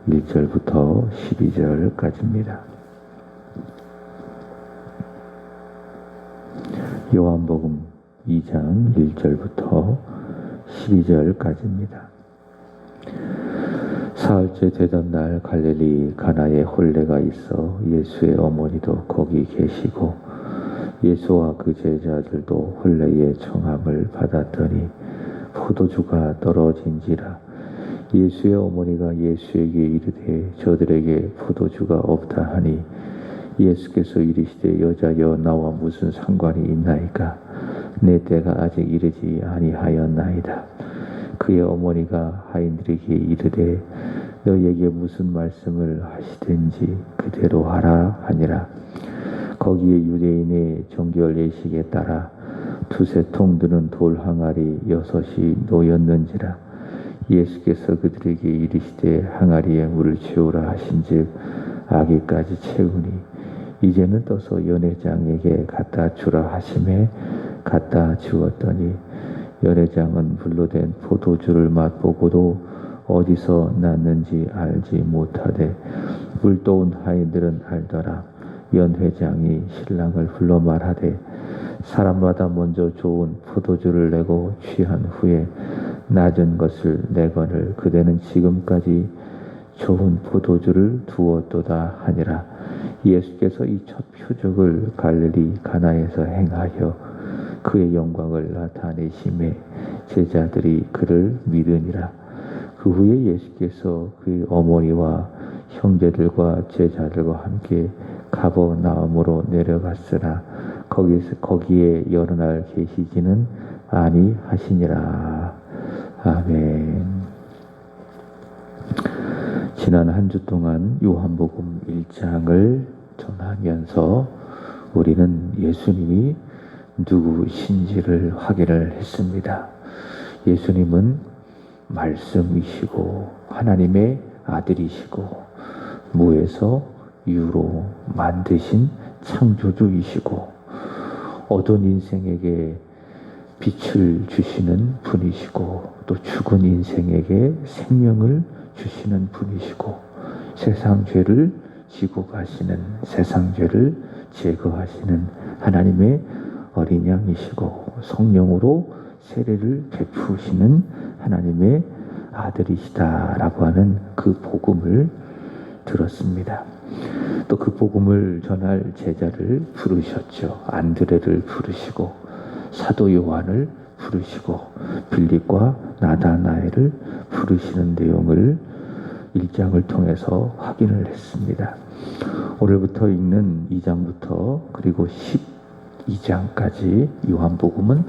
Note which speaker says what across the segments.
Speaker 1: 1절부터 12절까지입니다. 요한복음 2장 1절부터 12절까지입니다. 사흘째 되던 날 갈릴리 가나에 혼례가 있어 예수의 어머니도 거기 계시고 예수와 그 제자들도 혼례의 청함을 받았더니 포도주가 떨어진지라. 예수의 어머니가 예수에게 이르되 저들에게 포도주가 없다 하니 예수께서 이르시되 여자여 나와 무슨 상관이 있나이까? 내 때가 아직 이르지 아니하였나이다. 그의 어머니가 하인들에게 이르되 너희에게 무슨 말씀을 하시든지 그대로 하라 하니라. 거기에 유대인의 정결 예식에 따라 두세 통 드는 돌 항아리 6이 놓였는지라. 예수께서 그들에게 이르시되 항아리에 물을 채우라 하신즉 아기까지 채우니 이제는 떠서 연회장에게 갖다 주라 하심에 갖다 주었더니 연회장은 불로 된 포도주를 맛보고도 어디서 났는지 알지 못하되 물도온 하인들은 알더라. 연회장이 신랑을 불러 말하되 사람마다 먼저 좋은 포도주를 내고 취한 후에 낮은 것을 내거늘 그대는 지금까지 좋은 포도주를 두었도다 하니라. 예수께서 이 첫 표적을 갈릴리 가나에서 행하여 그의 영광을 나타내심에 제자들이 그를 믿으니라. 그 후에 예수께서 그의 어머니와 형제들과 제자들과 함께 가버나움으로 내려갔으나 거기에 여러 날 계시지는 아니하시니라. 아멘. 지난 한 주 동안 요한복음 1장을 전하면서 우리는 예수님이 누구신지를 확인을 했습니다. 예수님은 말씀이시고 하나님의 아들이시고 무에서 유로 만드신 창조주이시고 어두운 인생에게 빛을 주시는 분이시고 또 죽은 인생에게 생명을 주시는 분이시고 세상 죄를 지고 가시는 세상 죄를 제거하시는 하나님의 어린 양이시고 성령으로 세례를 베푸시는 하나님의 아들이시다라고 하는 그 복음을 들었습니다. 또 그 복음을 전할 제자를 부르셨죠. 안드레를 부르시고 사도 요한을 부르시고 빌립과 나다나엘을 부르시는 내용을 1장을 통해서 확인을 했습니다. 오늘부터 읽는 2장부터 그리고 12장까지 요한복음은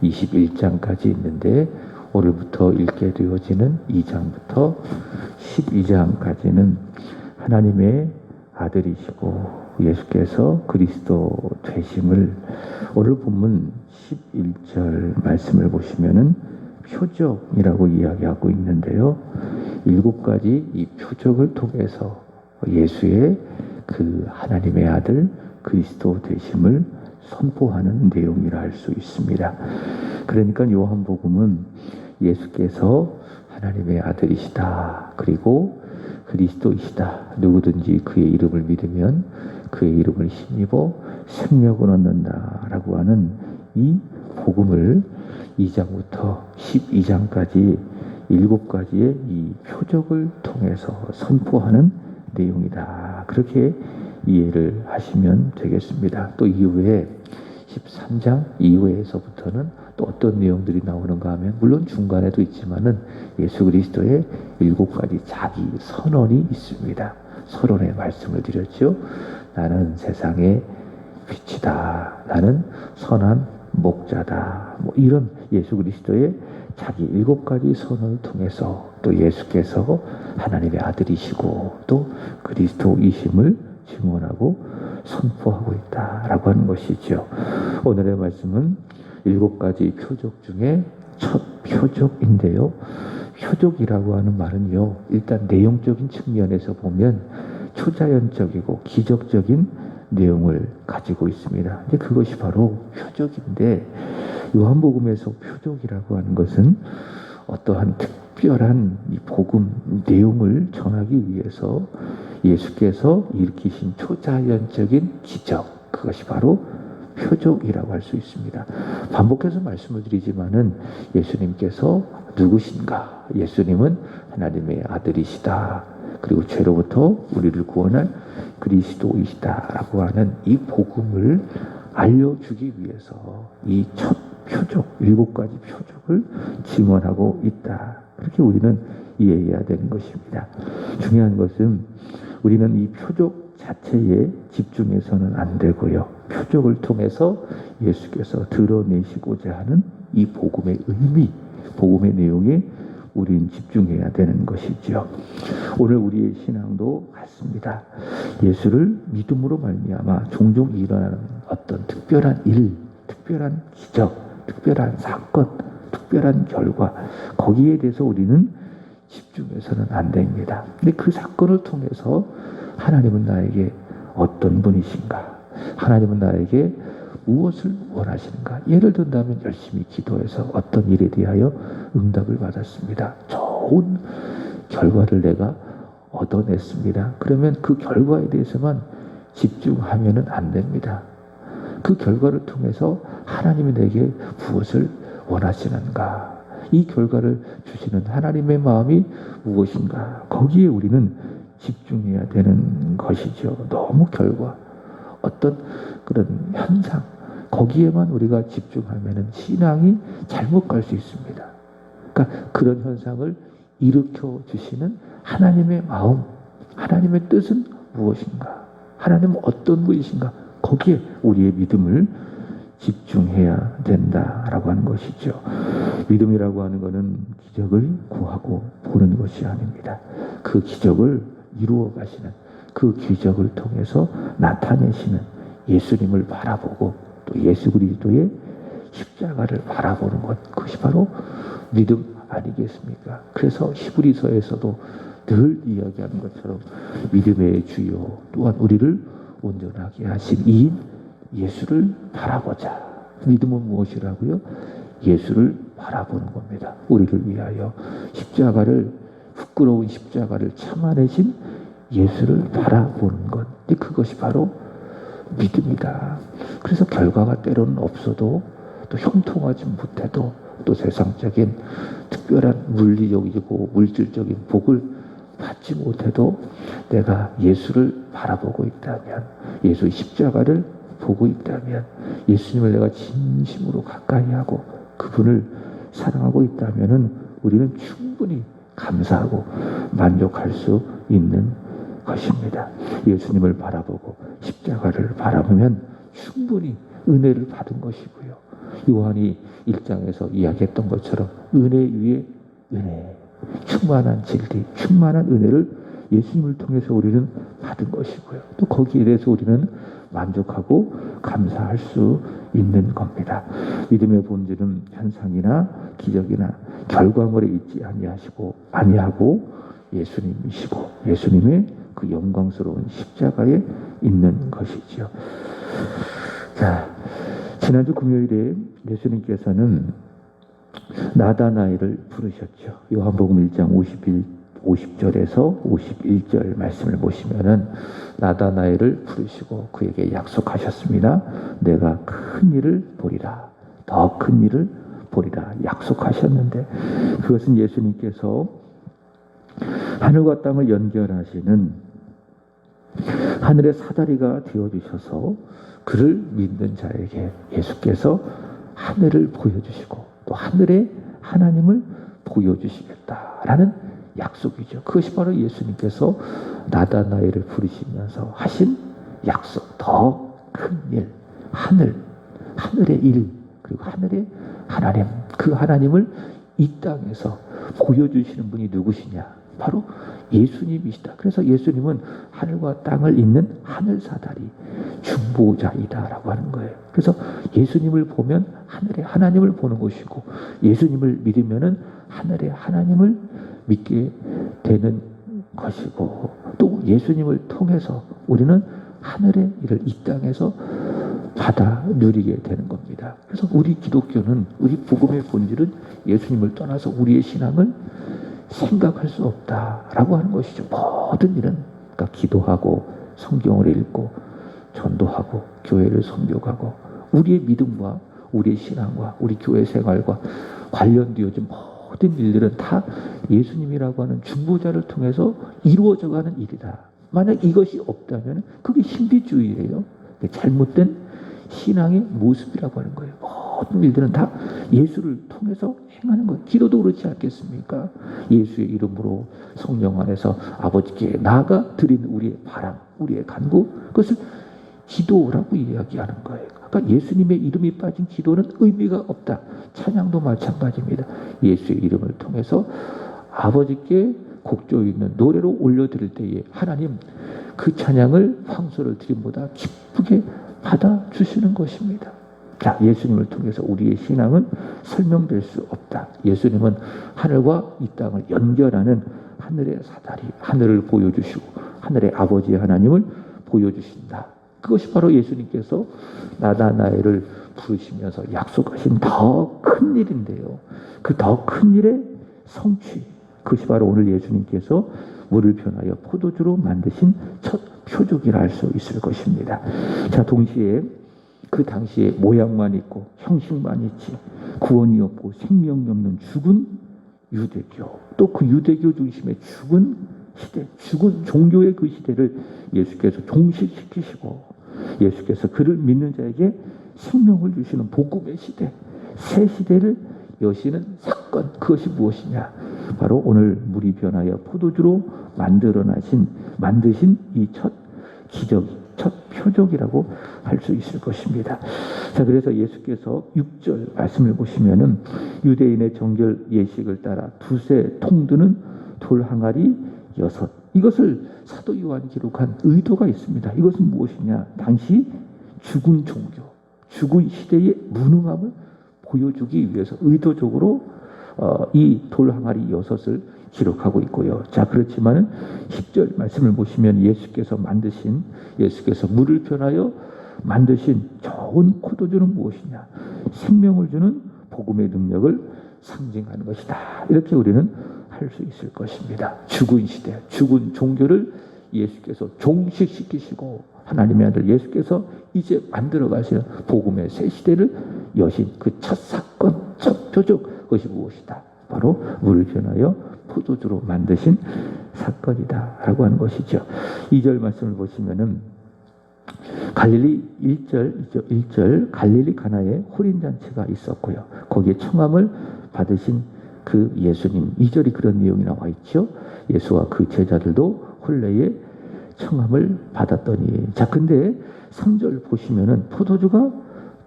Speaker 1: 21장까지 있는데 오늘부터 읽게 되어지는 2장부터 12장까지는 하나님의 아들이시고 예수께서 그리스도 되심을 오늘 본문 11절 말씀을 보시면은 표적이라고 이야기하고 있는데요. 7가지 이 표적을 통해서 예수의 그 하나님의 아들 그리스도 되심을 선포하는 내용이라 할 수 있습니다. 그러니까 요한복음은 예수께서 하나님의 아들이시다. 그리고 그리스도이시다. 누구든지 그의 이름을 믿으면 그의 이름을 힘입어 생명을 얻는다. 라고 하는 이 복음을 2장부터 12장까지 7가지의 이 표적을 통해서 선포하는 내용이다. 그렇게 이해를 하시면 되겠습니다. 또 이후에 13장 이후에서부터는 또 어떤 내용들이 나오는가 하면 물론 중간에도 있지만은 예수 그리스도의 7가지 자기 선언이 있습니다. 서론의 말씀을 드렸죠. 나는 세상의 빛이다. 나는 선한 목자다. 뭐 이런 예수 그리스도의 자기 7가지 선언을 통해서 또 예수께서 하나님의 아들이시고 또 그리스도이심을 증언하고 선포하고 있다라고 하는 것이죠. 오늘의 말씀은 7가지 표적 중에 첫 표적인데요. 표적이라고 하는 말은요, 일단 내용적인 측면에서 보면 초자연적이고 기적적인 내용을 가지고 있습니다. 근데 그것이 바로 표적인데 요한복음에서 표적이라고 하는 것은 어떠한 특별한 이 복음 내용을 전하기 위해서 예수께서 일으키신 초자연적인 기적, 그것이 바로 표적이라고 할 수 있습니다. 반복해서 말씀을 드리지만은 예수님께서 누구신가? 예수님은 하나님의 아들이시다. 그리고 죄로부터 우리를 구원할 그리스도이시다라고 하는 이 복음을 알려주기 위해서 이 첫 표적, 7가지 표적을 증언하고 있다. 그렇게 우리는 이해해야 되는 것입니다. 중요한 것은 우리는 이 표적 자체에 집중해서는 안 되고요. 표적을 통해서 예수께서 드러내시고자 하는 이 복음의 의미, 복음의 내용에 우린 집중해야 되는 것이죠. 오늘 우리의 신앙도 같습니다. 예수를 믿음으로 말미암아 종종 일어나는 어떤 특별한 일, 특별한 기적, 특별한 사건, 특별한 결과, 거기에 대해서 우리는 집중해서는 안 됩니다. 근데 그 사건을 통해서 하나님은 나에게 어떤 분이신가? 하나님은 나에게 무엇을 원하시는가? 예를 든다면 열심히 기도해서 어떤 일에 대하여 응답을 받았습니다. 좋은 결과를 내가 얻어냈습니다. 그러면 그 결과에 대해서만 집중하면 안 됩니다. 그 결과를 통해서 하나님이 내게 무엇을 원하시는가? 이 결과를 주시는 하나님의 마음이 무엇인가? 거기에 우리는 집중해야 되는 것이죠. 너무 결과, 어떤 그런 현상, 거기에만 우리가 집중하면 신앙이 잘못 갈 수 있습니다. 그러니까 그런 현상을 일으켜 주시는 하나님의 마음, 하나님의 뜻은 무엇인가? 하나님은 어떤 분이신가? 거기에 우리의 믿음을 집중해야 된다라고 하는 것이죠. 믿음이라고 하는 것은 기적을 구하고 보는 것이 아닙니다. 그 기적을 이루어 가시는, 그 기적을 통해서 나타내시는 예수님을 바라보고 또 예수 그리스도의 십자가를 바라보는 것, 그것이 바로 믿음 아니겠습니까? 그래서 히브리서에서도 늘 이야기하는 것처럼 믿음의 주요 또한 우리를 온전하게 하신 이인 예수를 바라보자. 믿음은 무엇이라고요? 예수를 바라보는 겁니다. 우리를 위하여 십자가를, 부끄러운 십자가를 참아내신 예수를 바라보는 것, 그것이 바로 믿음이다. 그래서 결과가 때로는 없어도, 또 형통하지 못해도, 또 세상적인 특별한 물리적이고 물질적인 복을 받지 못해도 내가 예수를 바라보고 있다면, 예수의 십자가를 보고 있다면, 예수님을 내가 진심으로 가까이 하고 그분을 사랑하고 있다면 우리는 충분히 감사하고 만족할 수 있는 것입니다. 예수님을 바라보고 십자가를 바라보면 충분히 은혜를 받은 것이고요. 요한이 1장에서 이야기했던 것처럼 은혜 위에 은혜, 충만한 진리, 충만한 은혜를 예수님을 통해서 우리는 받은 것이고요. 또 거기에 대해서 우리는 만족하고 감사할 수 있는 겁니다. 믿음의 본질은 현상이나 기적이나 결과물에 있지 아니하고 예수님이시고 예수님의 그 영광스러운 십자가에 있는 것이지요. 자, 지난주 금요일에 예수님께서는 나다나엘을 부르셨죠. 요한복음 1장 50절에서 51절 말씀을 보시면은 나다나엘을 부르시고 그에게 약속하셨습니다. 내가 큰 일을 보리라. 더 큰 일을 보리라. 약속하셨는데 그것은 예수님께서 하늘과 땅을 연결하시는 하늘의 사다리가 되어주셔서 그를 믿는 자에게 예수께서 하늘을 보여주시고 또 하늘의 하나님을 보여주시겠다라는 약속이죠. 그것이 바로 예수님께서 나다나엘을 부르시면서 하신 약속, 더 큰 일, 하늘의 일, 그리고 하늘의 하나님, 그 하나님을 이 땅에서 보여주시는 분이 누구시냐? 바로 예수님이시다. 그래서 예수님은 하늘과 땅을 잇는 하늘사다리, 중보자이다라고 하는 거예요. 그래서 예수님을 보면 하늘의 하나님을 보는 것이고 예수님을 믿으면은 하늘의 하나님을 믿게 되는 것이고 또 예수님을 통해서 우리는 하늘의 일을 이 땅에서 받아 누리게 되는 겁니다. 그래서 우리 기독교는, 우리 복음의 본질은 예수님을 떠나서 우리의 신앙을 생각할 수 없다라고 하는 것이죠. 모든 일은 그러니까 기도하고 성경을 읽고 전도하고 교회를 섬겨가고 우리의 믿음과 우리의 신앙과 우리 교회 생활과 관련되어진 모든 일들은 다 예수님이라고 하는 중보자를 통해서 이루어져가는 일이다. 만약 이것이 없다면 그게 신비주의예요. 잘못된 신앙의 모습이라고 하는 거예요. 모든 일들은 다 예수를 통해서 행하는 거예요. 기도도 그렇지 않겠습니까? 예수의 이름으로 성령 안에서 아버지께 나아가 드리는 우리의 바람, 우리의 간구, 그것을 기도라고 이야기하는 거예요. 그러니까 예수님의 이름이 빠진 기도는 의미가 없다. 찬양도 마찬가지입니다. 예수의 이름을 통해서 아버지께 곡조 있는 노래로 올려드릴 때에 하나님 그 찬양을 황소를 드림보다 기쁘게 받아주시는 것입니다. 자, 예수님을 통해서 우리의 신앙은 설명될 수 없다. 예수님은 하늘과 이 땅을 연결하는 하늘의 사다리, 하늘을 보여주시고 하늘의 아버지 하나님을 보여주신다. 그것이 바로 예수님께서 나다나엘을 부르시면서 약속하신 더 큰 일인데요. 그 더 큰 일의 성취, 그것이 바로 오늘 예수님께서 물을 변하여 포도주로 만드신 첫 표적이라 할 수 있을 것입니다. 자, 동시에 그 당시에 모양만 있고 형식만 있지 구원이 없고 생명이 없는 죽은 유대교, 또 그 유대교 중심의 죽은 시대, 죽은 종교의 그 시대를 예수께서 종식시키시고 예수께서 그를 믿는 자에게 생명을 주시는 복음의 시대, 새 시대를 여시는 사건, 그것이 무엇이냐? 바로 오늘 물이 변하여 포도주로 만드신 이 첫 기적, 첫 표적이라고 할 수 있을 것입니다. 자, 그래서 예수께서 6절 말씀을 보시면은 유대인의 정결 예식을 따라 두세 통드는 돌 항아리 6, 이것을 사도 요한이 기록한 의도가 있습니다. 이것은 무엇이냐? 당시 죽은 종교, 죽은 시대의 무능함을 보여주기 위해서 의도적으로 이 돌 항아리 6을 기록하고 있고요. 자, 그렇지만 10절 말씀을 보시면 예수께서 물을 변하여 만드신 좋은 포도주는 무엇이냐? 생명을 주는 복음의 능력을 상징하는 것이다. 이렇게 우리는 할 수 있을 것입니다. 죽은 시대, 죽은 종교를 예수께서 종식시키시고 하나님의 아들 예수께서 이제 만들어 가시는 복음의 새 시대를 여신 그 첫 사건, 첫 표적, 그것이 무엇이다? 바로 물을 변하여 포도주로 만드신 사건이다 라고 하는 것이죠. 2절 말씀을 보시면은 갈릴리 1절 갈릴리 가나에 호린잔치가 있었고요. 거기에 청함을 받으신 그 예수님, 2절이 그런 내용이 나와 있죠. 예수와 그 제자들도 혼례에 청함을 받았더니, 자, 근데 3절 보시면은 포도주가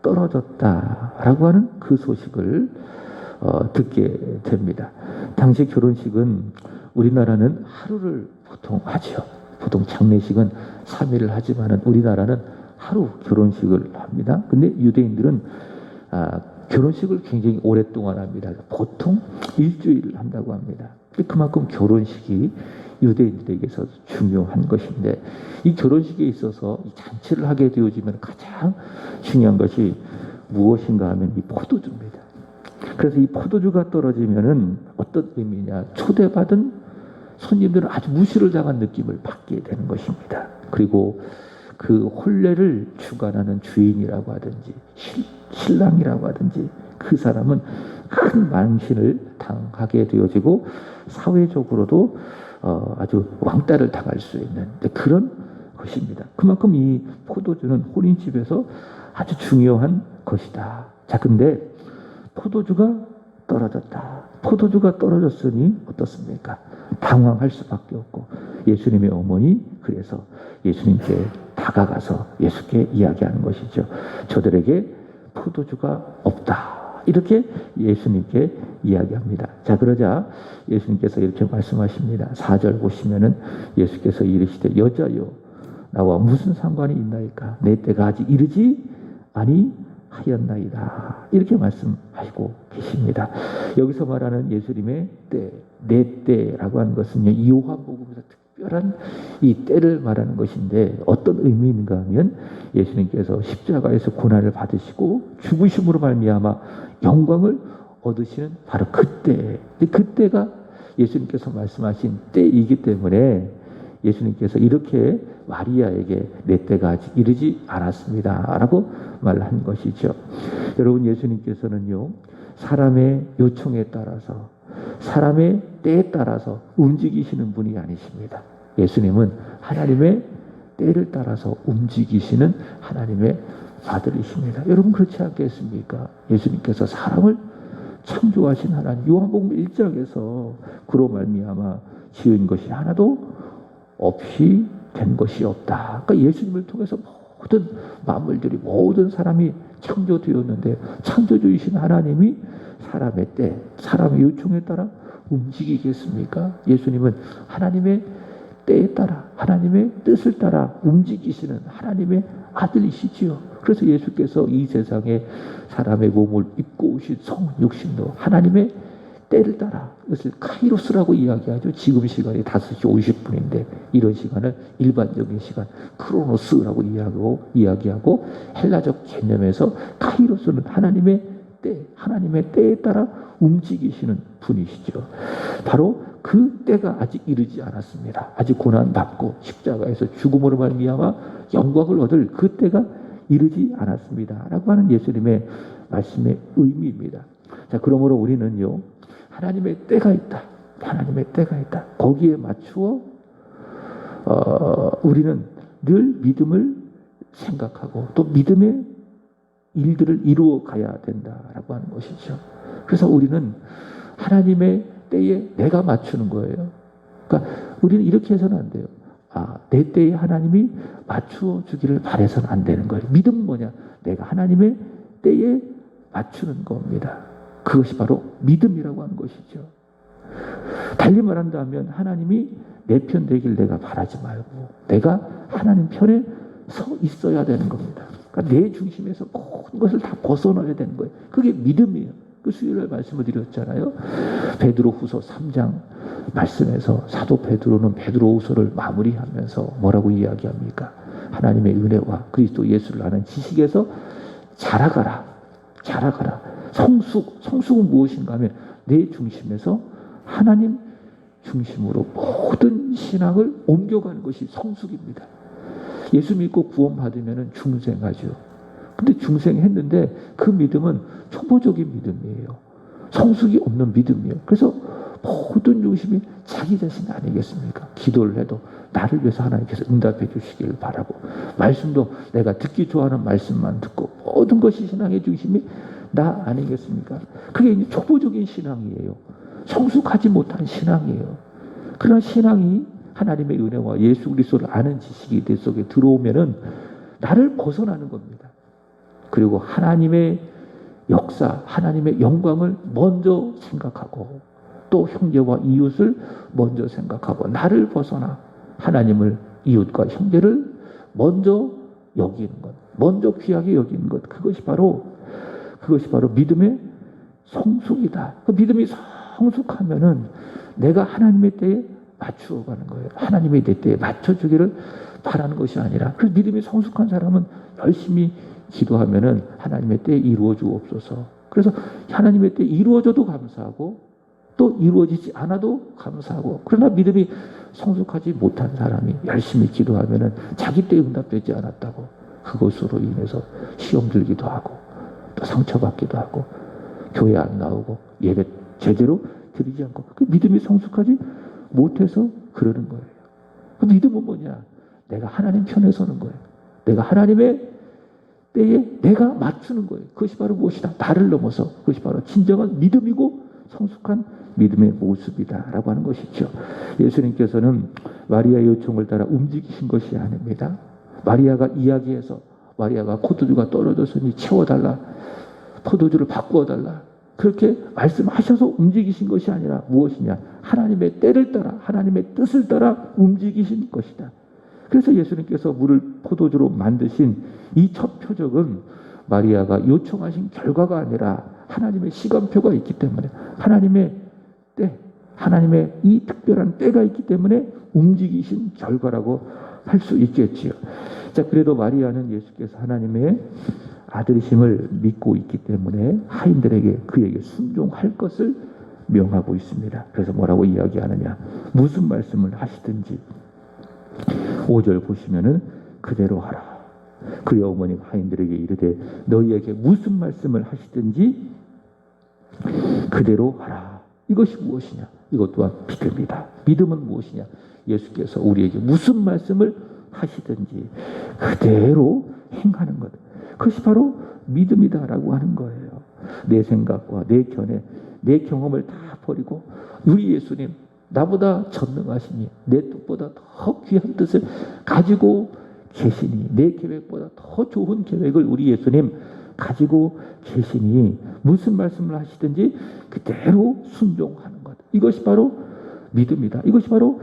Speaker 1: 떨어졌다라고 하는 그 소식을 듣게 됩니다. 당시 결혼식은 우리나라는 하루를 보통 하죠. 보통 장례식은 3일을 하지만은 우리나라는 하루 결혼식을 합니다. 근데 유대인들은 결혼식을 굉장히 오랫동안 합니다. 보통 일주일을 한다고 합니다. 그만큼 결혼식이 유대인들에게서 중요한 것인데, 이 결혼식에 있어서 이 잔치를 하게 되어지면 가장 중요한 것이 무엇인가 하면 이 포도주입니다. 그래서 이 포도주가 떨어지면은 어떤 의미냐? 초대받은 손님들은 아주 무시를 당한 느낌을 받게 되는 것입니다. 그리고 그 혼례를 주관하는 주인이라고 하든지 신랑이라고 하든지 그 사람은 큰 망신을 당하게 되어지고 사회적으로도 아주 왕따를 당할 수 있는 그런 것입니다. 그만큼 이 포도주는 혼인집에서 아주 중요한 것이다. 자, 근데 포도주가 떨어졌다. 포도주가 떨어졌으니 어떻습니까? 당황할 수밖에 없고 예수님의 어머니, 그래서 예수님께 다가가서 예수께 이야기하는 것이죠. 저들에게 포도주가 없다. 이렇게 예수님께 이야기합니다. 자, 그러자 예수님께서 이렇게 말씀하십니다. 4절 보시면은 예수께서 이르시되 여자여 나와 무슨 상관이 있나이까? 내 때가 아직 이르지 아니하였나이다. 이렇게 말씀하시고 계십니다. 여기서 말하는 예수님의 때, 내 때라고 하는 것은요, 이 요한복음에서 특별한 이 때를 말하는 것인데 어떤 의미인가 하면 예수님께서 십자가에서 고난을 받으시고 죽으심으로 말미암아 영광을 얻으시는 바로 그때, 그때가 예수님께서 말씀하신 때이기 때문에 예수님께서 이렇게 마리아에게 내 때가 아직 이르지 않았습니다 라고 말한 것이죠. 여러분, 예수님께서는요, 사람의 요청에 따라서, 사람의 때에 따라서 움직이시는 분이 아니십니다. 예수님은 하나님의 때를 따라서 움직이시는 하나님의 아들이십니다. 여러분, 그렇지 않겠습니까? 예수님께서 사람을 창조하신 하나님, 요한복음 1장에서 그로 말미암아 지은 것이 하나도 없이 된 것이 없다. 그러니까 예수님을 통해서 모든 만물들이, 모든 사람이 창조되었는데, 창조주이신 하나님이 사람의 때, 사람의 요청에 따라 움직이겠습니까? 예수님은 하나님의 때에 따라, 하나님의 뜻을 따라 움직이시는 하나님의 아들이시지요. 그래서 예수께서 이 세상에 사람의 몸을 입고 오신 성육신도 하나님의 때를 따라, 이것을 카이로스라고 이야기하죠. 지금 시간이 5시 50분인데 이런 시간을 일반적인 시간, 크로노스라고 이야기하고 헬라적 개념에서 카이로스는 하나님의 때, 하나님의 때에 따라 움직이시는 분이시죠. 바로 그 때가 아직 이르지 않았습니다. 아직 고난받고 십자가에서 죽음으로 말미암아 영광을 얻을 그 때가 이르지 않았습니다 라고 하는 예수님의 말씀의 의미입니다. 자, 그러므로 우리는요, 하나님의 때가 있다. 하나님의 때가 있다. 거기에 맞추어 우리는 늘 믿음을 생각하고 또 믿음의 일들을 이루어 가야 된다라고 하는 것이죠. 그래서 우리는 하나님의 때에 내가 맞추는 거예요. 그러니까 우리는 이렇게 해서는 안 돼요. 내 때에 하나님이 맞추어 주기를 바라서는 안 되는 거예요. 믿음은 뭐냐? 내가 하나님의 때에 맞추는 겁니다. 그것이 바로 믿음이라고 하는 것이죠. 달리 말한다면 하나님이 내 편 되길 내가 바라지 말고 내가 하나님 편에 서 있어야 되는 겁니다. 그러니까 내 중심에서 모든 것을 다 벗어나야 되는 거예요. 그게 믿음이에요. 그 수요일에 말씀을 드렸잖아요. 베드로후서 3장 말씀에서 사도 베드로는 베드로후서를 마무리하면서 뭐라고 이야기합니까? 하나님의 은혜와 그리스도 예수를 아는 지식에서 자라가라. 자라가라. 성숙은 무엇인가 하면 내 중심에서 하나님 중심으로 모든 신앙을 옮겨가는 것이 성숙입니다. 예수 믿고 구원받으면 중생하죠. 근데 중생했는데 그 믿음은 초보적인 믿음이에요. 성숙이 없는 믿음이에요. 그래서 모든 중심이 자기 자신 아니겠습니까? 기도를 해도 나를 위해서 하나님께서 응답해 주시기를 바라고, 말씀도 내가 듣기 좋아하는 말씀만 듣고, 모든 것이 신앙의 중심이 나 아니겠습니까? 그게 이제 초보적인 신앙이에요. 성숙하지 못한 신앙이에요. 그런 신앙이 하나님의 은혜와 예수 그리스도를 아는 지식이 내 속에 들어오면은 나를 벗어나는 겁니다. 그리고 하나님의 역사, 하나님의 영광을 먼저 생각하고 또 형제와 이웃을 먼저 생각하고 나를 벗어나 하나님을, 이웃과 형제를 먼저 여기는 것, 먼저 귀하게 여기는 것, 그것이 바로 믿음의 성숙이다. 그 믿음이 성숙하면은 내가 하나님의 때에 맞추어 가는 거예요. 하나님의 내 때에 맞춰주기를 바라는 것이 아니라, 그래서 믿음이 성숙한 사람은 열심히 기도하면은 하나님의 때에 이루어 주옵소서. 그래서 하나님의 때에 이루어져도 감사하고 또 이루어지지 않아도 감사하고, 그러나 믿음이 성숙하지 못한 사람이 열심히 기도하면은 자기 때에 응답되지 않았다고 그것으로 인해서 시험 들기도 하고 또 상처받기도 하고 교회 안 나오고 예배 제대로 드리지 않고, 그 믿음이 성숙하지 못해서 그러는 거예요. 그 믿음은 뭐냐? 내가 하나님 편에 서는 거예요. 내가 하나님의 때에 내가 맞추는 거예요. 그것이 바로 무엇이다? 나를 넘어서 그것이 바로 진정한 믿음이고 성숙한 믿음의 모습이다 라고 하는 것이죠. 예수님께서는 마리아의 요청을 따라 움직이신 것이 아닙니다. 마리아가 이야기해서, 마리아가 포도주가 떨어졌으니 채워달라, 포도주를 바꾸어달라, 그렇게 말씀하셔서 움직이신 것이 아니라 무엇이냐? 하나님의 때를 따라, 하나님의 뜻을 따라 움직이신 것이다. 그래서 예수님께서 물을 포도주로 만드신 이 첫 표적은 마리아가 요청하신 결과가 아니라 하나님의 시간표가 있기 때문에, 하나님의 때, 하나님의 이 특별한 때가 있기 때문에 움직이신 결과라고 할 수 있겠지요. 자, 그래도 마리아는 예수께서 하나님의 아들이심을 믿고 있기 때문에 하인들에게 그에게 순종할 것을 명하고 있습니다. 그래서 뭐라고 이야기하느냐? 무슨 말씀을 하시든지 5절 보시면은 그대로 하라. 그의 어머니가 하인들에게 이르되 너희에게 무슨 말씀을 하시든지 그대로 하라. 이것이 무엇이냐? 이것 또한 믿음이다. 믿음은 무엇이냐? 예수께서 우리에게 무슨 말씀을 하시든지 그대로 행하는 것. 그것이 바로 믿음이다라고 하는 거예요. 내 생각과 내 견해, 내 경험을 다 버리고 우리 예수님 나보다 전능하시니 내 뜻보다 더 귀한 뜻을 가지고 계시니 내 계획보다 더 좋은 계획을 우리 예수님 가지고 계시니 무슨 말씀을 하시든지 그대로 순종하는 것. 이것이 바로 믿음이다. 이것이 바로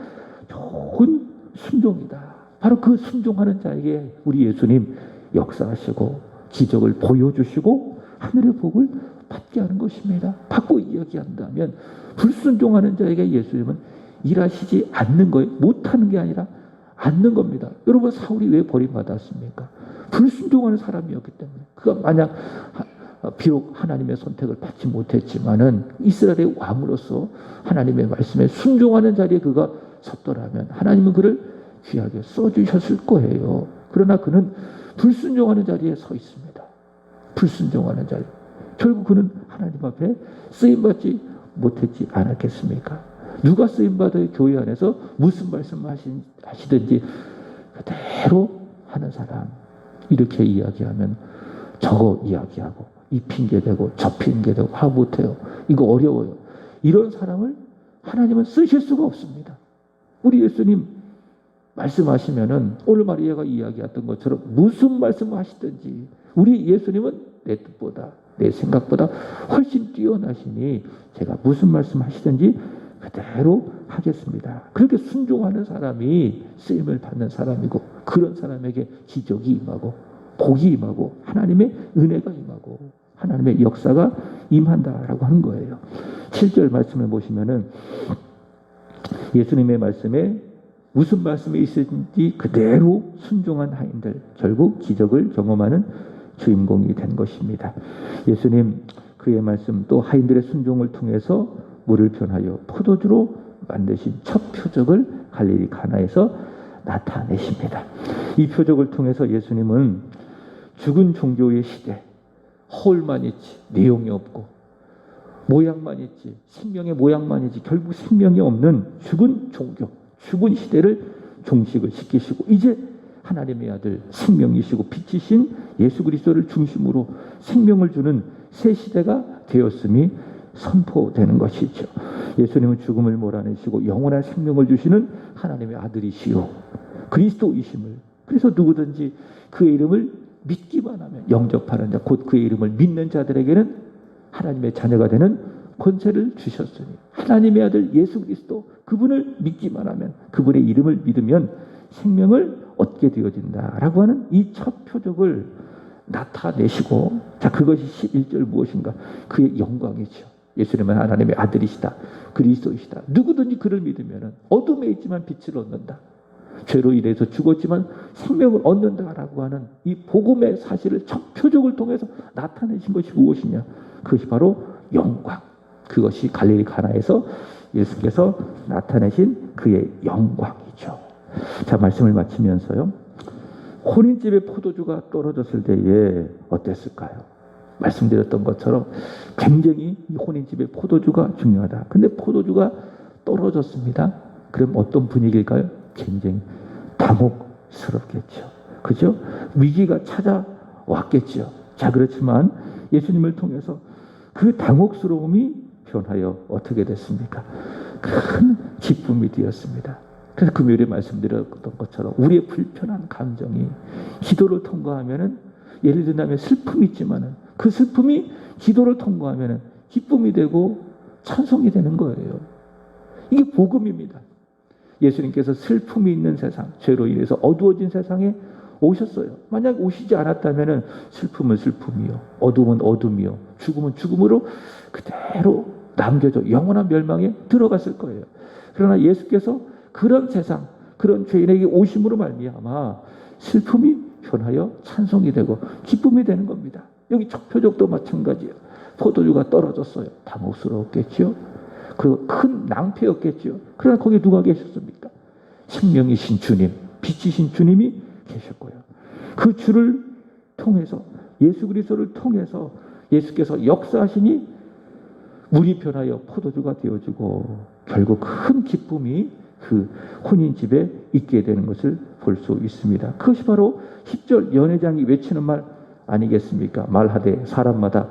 Speaker 1: 좋은 순종이다. 바로 그 순종하는 자에게 우리 예수님 역사하시고 기적을 보여주시고 하늘의 복을 받게 하는 것입니다. 받고 이야기한다면 불순종하는 자에게 예수님은 일하시지 않는 거예요. 못하는 게 아니라 않는 겁니다. 여러분 사울이 왜 버림받았습니까? 불순종하는 사람이었기 때문에. 그가 만약 비록 하나님의 선택을 받지 못했지만은 이스라엘의 왕으로서 하나님의 말씀에 순종하는 자리에 그가 섰더라면 하나님은 그를 귀하게 써주셨을 거예요. 그러나 그는 불순종하는 자리에 서 있습니다. 불순종하는 자리. 결국 그는 하나님 앞에 쓰임받지 못했지 않았겠습니까? 누가 쓰임받아요? 교회 안에서 무슨 말씀을 하시든지 그대로 하는 사람. 이렇게 이야기하면 저거 이야기하고 이 핑계대고 저 핑계대고 하고 못해요. 이거 어려워요. 이런 사람을 하나님은 쓰실 수가 없습니다. 우리 예수님 말씀하시면은 오늘 마리아가 이야기했던 것처럼 무슨 말씀을 하시든지 우리 예수님은 내 뜻보다 내 생각보다 훨씬 뛰어나시니 제가 무슨 말씀 하시든지 그대로 하겠습니다. 그렇게 순종하는 사람이 쓰임을 받는 사람이고 그런 사람에게 기적이 임하고 복이 임하고 하나님의 은혜가 임하고 하나님의 역사가 임한다라고 하는 거예요. 7절 말씀을 보시면은 예수님의 말씀에 무슨 말씀이 있든지 그대로 순종한 하인들 결국 기적을 경험하는 주인공이 된 것입니다. 예수님 그의 말씀 또 하인들의 순종을 통해서 물을 변하여 포도주로 만드신 첫 표적을 갈릴리 가나에서 나타내십니다. 이 표적을 통해서 예수님은 죽은 종교의 시대, 허울만 있지 내용이 없고 모양만 있지 생명의 모양만 있지 결국 생명이 없는 죽은 종교, 죽은 시대를 종식을 시키시고 이제 하나님의 아들 생명이시고 빛이신 예수 그리스도를 중심으로 생명을 주는 새 시대가 되었음이 선포되는 것이죠. 예수님은 죽음을 몰아내시고 영원한 생명을 주시는 하나님의 아들이시요 그리스도이심을 그래서 누구든지 그의 이름을 믿기만 하면 영접하는 자 곧 그의 이름을 믿는 자들에게는 하나님의 자녀가 되는 권세를 주셨으니 하나님의 아들 예수 그리스도 그분을 믿기만 하면 그분의 이름을 믿으면 생명을 얻게 되어진다라고 하는 이 첫 표적을 나타내시고 자 그것이 11절 무엇인가? 그의 영광이죠. 예수님은 하나님의 아들이시다. 그리스도이시다. 누구든지 그를 믿으면 어둠에 있지만 빛을 얻는다. 죄로 인해서 죽었지만 생명을 얻는다라고 하는 이 복음의 사실을 첫 표적을 통해서 나타내신 것이 무엇이냐? 그것이 바로 영광. 그것이 갈릴리 가나에서 예수께서 나타내신 그의 영광이죠. 자 말씀을 마치면서요. 혼인집에 포도주가 떨어졌을 때에 어땠을까요? 말씀드렸던 것처럼 굉장히 이 혼인집에 포도주가 중요하다. 근데 포도주가 떨어졌습니다. 그럼 어떤 분위기일까요? 굉장히 당혹스럽겠죠. 그죠? 위기가 찾아왔겠죠. 자, 그렇지만 예수님을 통해서 그 당혹스러움이 변하여 어떻게 됐습니까? 큰 기쁨이 되었습니다. 그래서 금요일에 말씀드렸던 것처럼 우리의 불편한 감정이 기도를 통과하면은 예를 든다면 슬픔이 있지만은 그 슬픔이 기도를 통과하면은 기쁨이 되고 찬송이 되는 거예요. 이게 복음입니다. 예수님께서 슬픔이 있는 세상, 죄로 인해서 어두워진 세상에 오셨어요. 만약 오시지 않았다면은 슬픔은 슬픔이요, 어둠은 어둠이요, 죽음은 죽음으로 그대로 남겨져 영원한 멸망에 들어갔을 거예요. 그러나 예수께서 그런 세상, 그런 죄인에게 오심으로 말미암아 슬픔이 변하여 찬송이 되고 기쁨이 되는 겁니다. 여기 첫 표적도 마찬가지예요. 포도주가 떨어졌어요. 당혹스러웠겠죠. 그리고 큰 낭패였겠죠. 그러나 거기에 누가 계셨습니까? 생명이신 주님, 빛이신 주님이 계셨고요. 그 주를 통해서, 예수 그리스도를 통해서 예수께서 역사하시니 물이 변하여 포도주가 되어지고 결국 큰 기쁨이 그 혼인집에 있게 되는 것을 볼 수 있습니다. 그것이 바로 10절 연회장이 외치는 말 아니겠습니까? 말하되 사람마다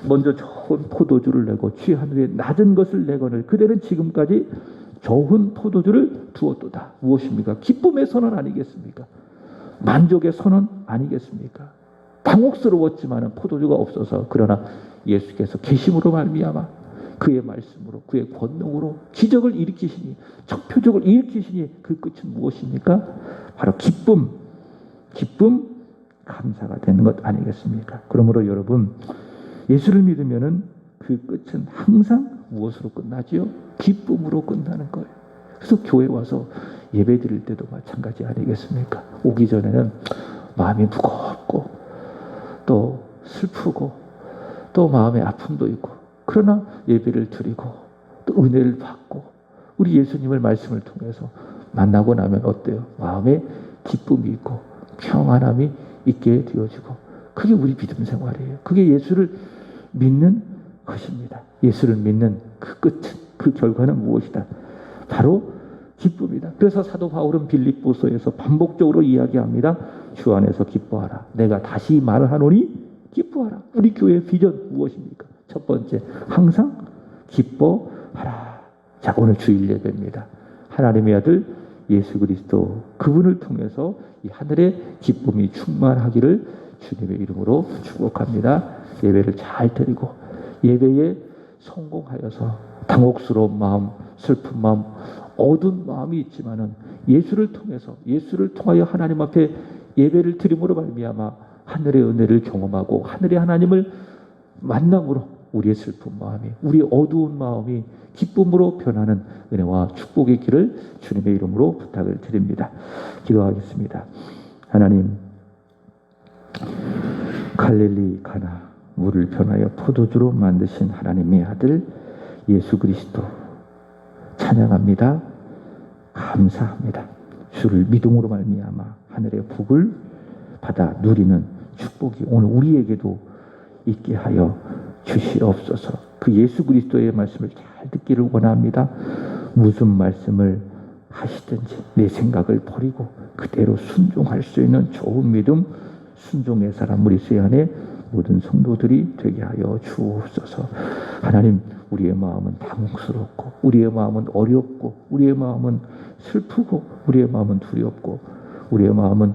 Speaker 1: 먼저 좋은 포도주를 내고 취한 후에 낮은 것을 내거늘 그대는 지금까지 좋은 포도주를 두었도다. 무엇입니까? 기쁨의 선언 아니겠습니까? 만족의 선언 아니겠습니까? 당혹스러웠지만 포도주가 없어서, 그러나 예수께서 계심으로 말미암아 그의 말씀으로, 그의 권능으로 기적을 일으키시니, 척표적을 일으키시니 그 끝은 무엇입니까? 바로 기쁨, 감사가 되는 것 아니겠습니까? 그러므로 여러분, 예수를 믿으면은 그 끝은 항상 무엇으로 끝나지요? 기쁨으로 끝나는 거예요. 그래서 교회 와서 예배 드릴 때도 마찬가지 아니겠습니까? 오기 전에는 마음이 무겁고 또 슬프고 또 마음의 아픔도 있고, 그러나 예배를 드리고 또 은혜를 받고 우리 예수님을 말씀을 통해서 만나고 나면 어때요? 마음에 기쁨이 있고 평안함이 있게 되어지고, 그게 우리 믿음 생활이에요. 그게 예수를 믿는 것입니다. 예수를 믿는 그 끝은, 그 결과는 무엇이다? 바로 기쁨이다. 그래서 사도 바울은 빌립보서에서 반복적으로 이야기합니다. 주 안에서 기뻐하라. 내가 다시 말을 하노니 기뻐하라. 우리 교회의 비전 무엇입니까? 첫 번째, 항상 기뻐하라. 자, 오늘 주일 예배입니다. 하나님의 아들 예수 그리스도, 그분을 통해서 이 하늘의 기쁨이 충만하기를 주님의 이름으로 축복합니다. 예배를 잘 드리고 예배에 성공하여서 당혹스러운 마음, 슬픈 마음, 어두운 마음이 있지만은 예수를 통하여 하나님 앞에 예배를 드림으로 말미암아 하늘의 은혜를 경험하고 하늘의 하나님을 만남으로 우리의 슬픈 마음이, 우리의 어두운 마음이 기쁨으로 변하는 은혜와 축복의 길을 주님의 이름으로 부탁을 드립니다. 기도하겠습니다. 하나님, 갈릴리 가나 물을 변하여 포도주로 만드신 하나님의 아들 예수 그리스도 찬양합니다. 감사합니다. 주를 믿음으로 말미암아 하늘의 복을 받아 누리는 축복이 오늘 우리에게도 있게 하여 주시옵소서. 그 예수 그리스도의 말씀을 잘 듣기를 원합니다. 무슨 말씀을 하시든지 내 생각을 버리고 그대로 순종할 수 있는 좋은 믿음, 순종의 사람 우리 세안의 모든 성도들이 되게 하여 주옵소서. 하나님, 우리의 마음은 당혹스럽고 우리의 마음은 어렵고 우리의 마음은 슬프고 우리의 마음은 두렵고 우리의 마음은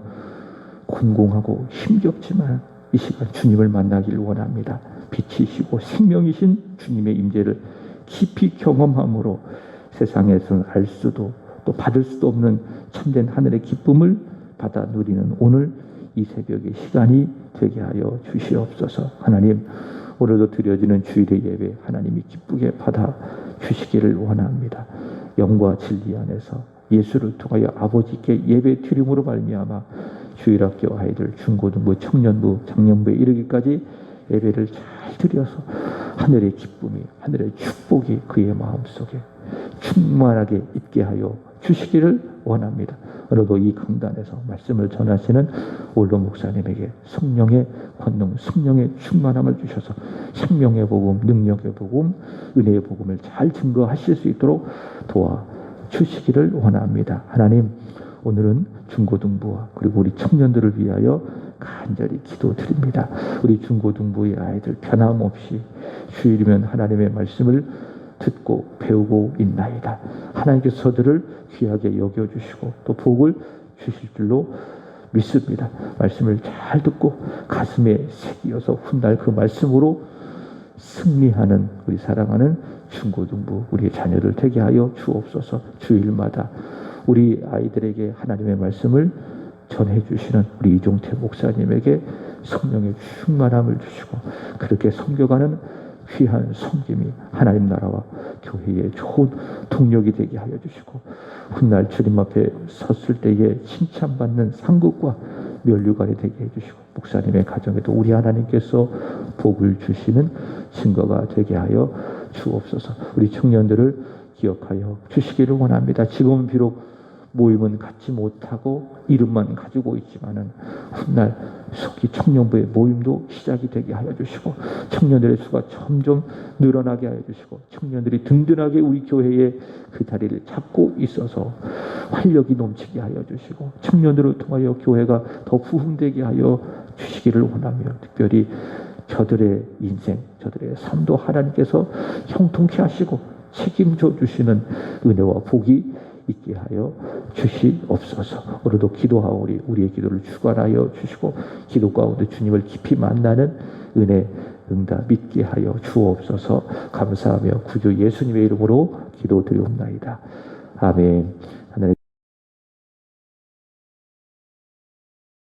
Speaker 1: 곤공하고 힘겹지만 이 시간 주님을 만나기를 원합니다. 빛이시고 생명이신 주님의 임재를 깊이 경험함으로 세상에서는 알 수도 또 받을 수도 없는 참된 하늘의 기쁨을 받아 누리는 오늘 이 새벽의 시간이 되게 하여 주시옵소서. 하나님, 오늘도 드려지는 주일의 예배 하나님이 기쁘게 받아 주시기를 원합니다. 영과 진리 안에서 예수를 통하여 아버지께 예배 드림으로 말미암아 주일학교 아이들, 중고등부, 청년부, 장년부에 이르기까지 예배를 잘 드려서 하늘의 기쁨이, 하늘의 축복이 그의 마음속에 충만하게 있게 하여 주시기를 원합니다. 오늘도 이 강단에서 말씀을 전하시는 올로 목사님에게 성령의 권능, 성령의 충만함을 주셔서 생명의 복음, 능력의 복음, 은혜의 복음을 잘 증거하실 수 있도록 도와주시기를 원합니다. 하나님, 오늘은 중고등부와 그리고 우리 청년들을 위하여 간절히 기도드립니다. 우리 중고등부의 아이들 변함없이 주일이면 하나님의 말씀을 듣고 배우고 있나이다. 하나님께서 저들을 귀하게 여겨주시고 또 복을 주실 줄로 믿습니다. 말씀을 잘 듣고 가슴에 새기어서 훗날 그 말씀으로 승리하는 우리 사랑하는 중고등부 우리의 자녀들 되게 하여 주옵소서. 주일마다 우리 아이들에게 하나님의 말씀을 전해주시는 우리 이종태 목사님에게 성령의 충만함을 주시고 그렇게 섬겨가는 귀한 섬김이 하나님 나라와 교회의 좋은 동력이 되게 하여 주시고 훗날 주님 앞에 섰을 때에 칭찬받는 상급과 면류관이 되게 해주시고 목사님의 가정에도 우리 하나님께서 복을 주시는 증거가 되게 하여 주옵소서. 우리 청년들을 기억하여 주시기를 원합니다. 지금은 비록 모임은 갖지 못하고 이름만 가지고 있지만은 훗날 속히 청년부의 모임도 시작이 되게 하여 주시고 청년들의 수가 점점 늘어나게 하여 주시고 청년들이 든든하게 우리 교회의 그 자리를 잡고 있어서 활력이 넘치게 하여 주시고 청년들을 통하여 교회가 더 부흥되게 하여 주시기를 원하며 특별히 저들의 인생, 저들의 삶도 하나님께서 형통케 하시고 책임져 주시는 은혜와 복이 있게 하여 주시옵소서. 오늘도 기도하오니 우리의 기도를 주관하여 주시고 기도 가운데 주님을 깊이 만나는 은혜 응답 믿게 하여 주옵소서. 감사하며 구주 예수님의 이름으로 기도드리옵나이다. 아멘. 하나님